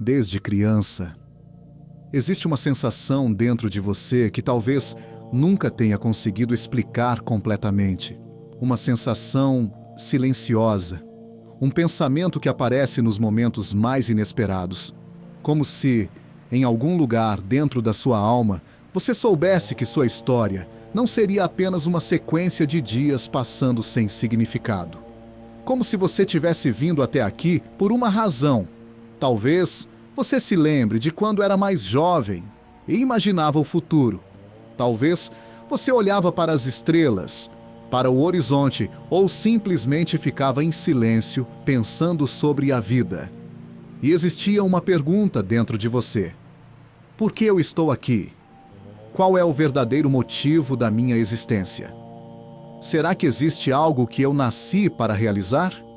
Desde criança, existe uma sensação dentro de você que talvez nunca tenha conseguido explicar completamente. Uma sensação silenciosa, um pensamento que aparece nos momentos mais inesperados, como se, em algum lugar dentro da sua alma, você soubesse que sua história não seria apenas uma sequência de dias passando sem significado. Como se você tivesse vindo até aqui por uma razão. Talvez você se lembre de quando era mais jovem e imaginava o futuro. Talvez você olhava para as estrelas, para o horizonte ou simplesmente ficava em silêncio pensando sobre a vida. E existia uma pergunta dentro de você: por que eu estou aqui? Qual é o verdadeiro motivo da minha existência? Será que existe algo que eu nasci para realizar?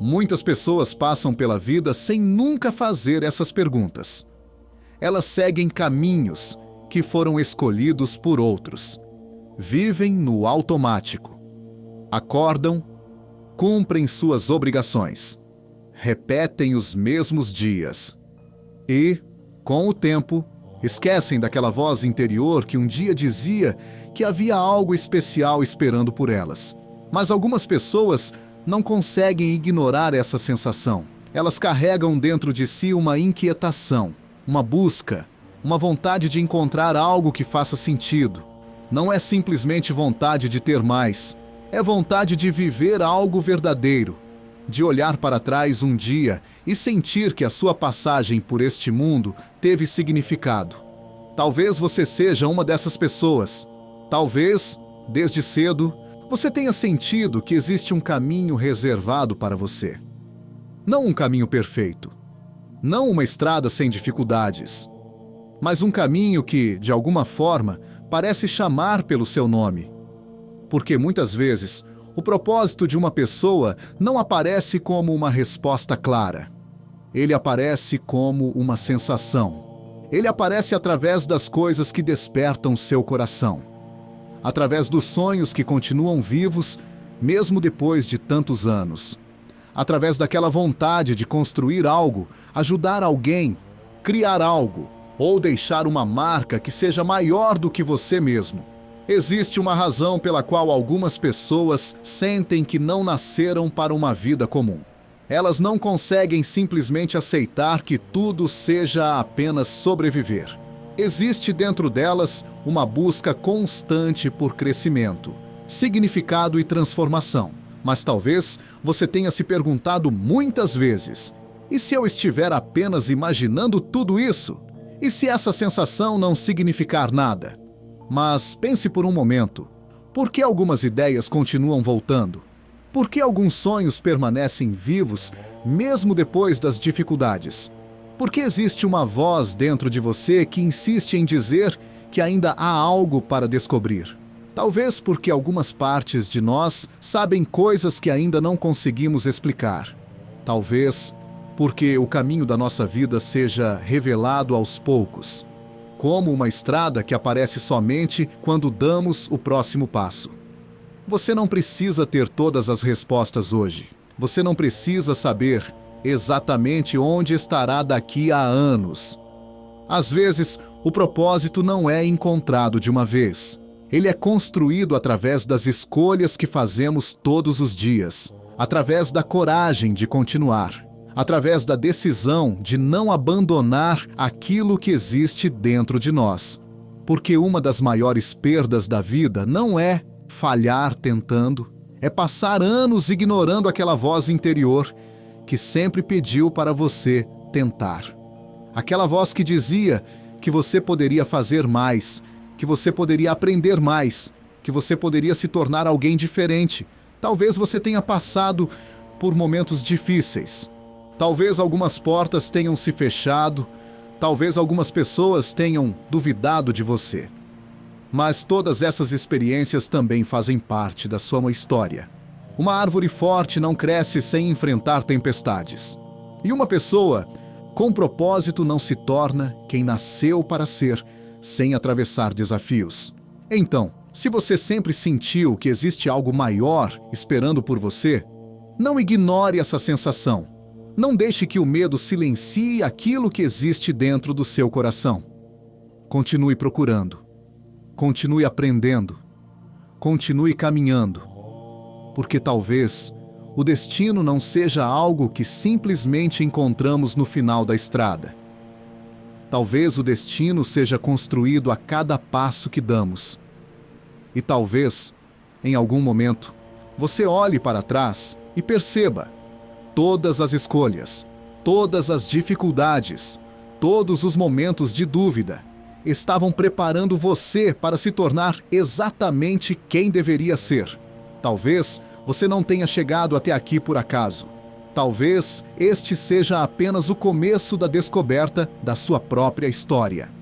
Muitas pessoas passam pela vida sem nunca fazer essas perguntas. Elas seguem caminhos que foram escolhidos por outros. Vivem no automático. Acordam, cumprem suas obrigações, repetem os mesmos dias. E, com o tempo, esquecem daquela voz interior que um dia dizia que havia algo especial esperando por elas. Mas algumas pessoas não conseguem ignorar essa sensação. Elas carregam dentro de si uma inquietação, uma busca, uma vontade de encontrar algo que faça sentido. Não é simplesmente vontade de ter mais, é vontade de viver algo verdadeiro, de olhar para trás um dia e sentir que a sua passagem por este mundo teve significado. Talvez você seja uma dessas pessoas. Talvez, desde cedo, você tenha sentido que existe um caminho reservado para você. Não um caminho perfeito, não uma estrada sem dificuldades, mas um caminho que, de alguma forma, parece chamar pelo seu nome. Porque muitas vezes, o propósito de uma pessoa não aparece como uma resposta clara. Ele aparece como uma sensação. Ele aparece através das coisas que despertam seu coração. Através dos sonhos que continuam vivos, mesmo depois de tantos anos. Através daquela vontade de construir algo, ajudar alguém, criar algo, ou deixar uma marca que seja maior do que você mesmo. Existe uma razão pela qual algumas pessoas sentem que não nasceram para uma vida comum. Elas não conseguem simplesmente aceitar que tudo seja apenas sobreviver. Existe dentro delas uma busca constante por crescimento, significado e transformação. Mas talvez você tenha se perguntado muitas vezes: e se eu estiver apenas imaginando tudo isso? E se essa sensação não significar nada? Mas pense por um momento. Por que algumas ideias continuam voltando? Por que alguns sonhos permanecem vivos mesmo depois das dificuldades? Porque existe uma voz dentro de você que insiste em dizer que ainda há algo para descobrir. Talvez porque algumas partes de nós sabem coisas que ainda não conseguimos explicar. Talvez porque o caminho da nossa vida seja revelado aos poucos, como uma estrada que aparece somente quando damos o próximo passo. Você não precisa ter todas as respostas hoje. Você não precisa saber exatamente onde estará daqui a anos. Às vezes, o propósito não é encontrado de uma vez. Ele é construído através das escolhas que fazemos todos os dias, através da coragem de continuar, através da decisão de não abandonar aquilo que existe dentro de nós. Porque uma das maiores perdas da vida não é falhar tentando, é passar anos ignorando aquela voz interior que sempre pediu para você tentar. Aquela voz que dizia que você poderia fazer mais, que você poderia aprender mais, que você poderia se tornar alguém diferente. Talvez você tenha passado por momentos difíceis. Talvez algumas portas tenham se fechado, talvez algumas pessoas tenham duvidado de você. Mas todas essas experiências também fazem parte da sua história. Uma árvore forte não cresce sem enfrentar tempestades. E uma pessoa com propósito não se torna quem nasceu para ser, sem atravessar desafios. Então, se você sempre sentiu que existe algo maior esperando por você, não ignore essa sensação. Não deixe que o medo silencie aquilo que existe dentro do seu coração. Continue procurando. Continue aprendendo. Continue caminhando. Porque talvez o destino não seja algo que simplesmente encontramos no final da estrada. Talvez o destino seja construído a cada passo que damos. E talvez, em algum momento, você olhe para trás e perceba: todas as escolhas, todas as dificuldades, todos os momentos de dúvida estavam preparando você para se tornar exatamente quem deveria ser. Talvez você não tenha chegado até aqui por acaso. Talvez este seja apenas o começo da descoberta da sua própria história.